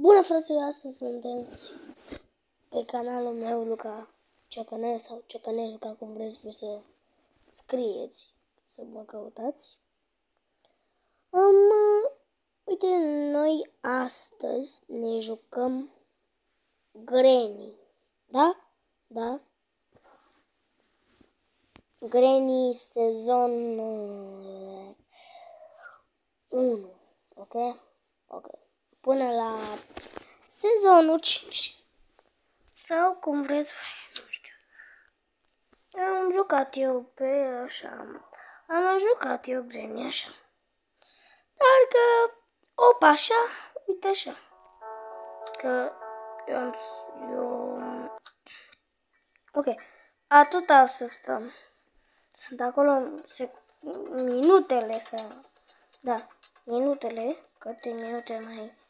Bună, fraților, astăzi suntem pe canalul meu, Luca Ciocănel sau Ciocănel Luca, cum vreți voi să scrieți, să mă căutați. Uite, noi astăzi ne jucăm Granny, da? Da? Granny sezon 1, ok? Ok. Până la sezonul 5 sau cum vreți voi, nu știu. Am jucat eu pe așa, am mai jucat eu Granny așa. Dar că, opa, așa, uite așa. Că eu ok, atâta să stăm. Sunt acolo minutele să, da, minutele, câte minute mai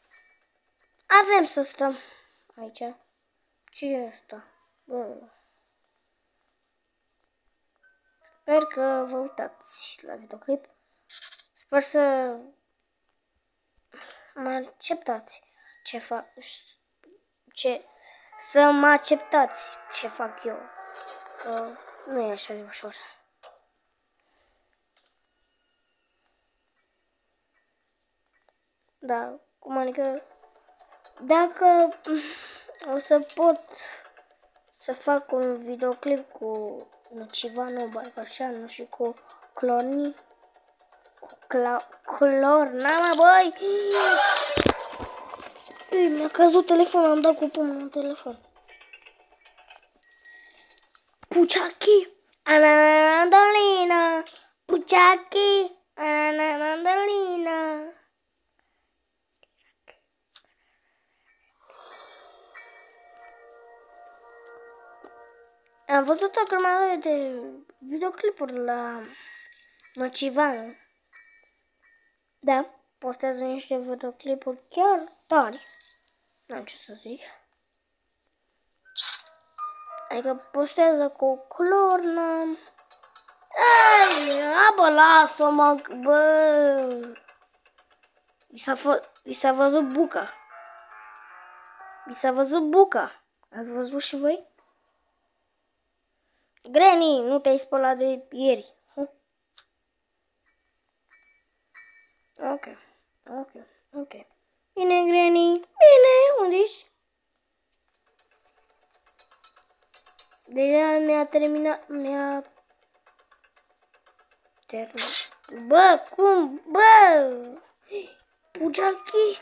avem să stăm aici. Ce e asta? Bă. Sper că vă uitați la videoclip. Sper să mă acceptați ce fac, să mă acceptați ce fac eu. Că nu e așa de ușor. Da, cum adică, dacă o să pot să fac un videoclip cu Nocivanu, Barbașan, nu știu, cu Clorni, Clorna, băi! Mi-a căzut telefonul, am dat cu pumnul în telefon. Puciachi, Anandolina, Puciachi, Anandolina. Am văzut o grămadă de videoclipuri la Nocivanu. Da, postează niște videoclipuri chiar tari. N-am ce să zic. Adică postează cu Clorna. Ei, bă, lasă-mă, bă. I s-a văzut buca. I s-a văzut buca. Ați văzut și voi? Granny, nu te-ai spălat de ieri. Ok, ok, ok. Bine, Granny. Bine, unde-ești? Deja mi-a terminat, Bă, cum? Bă! Puciachi!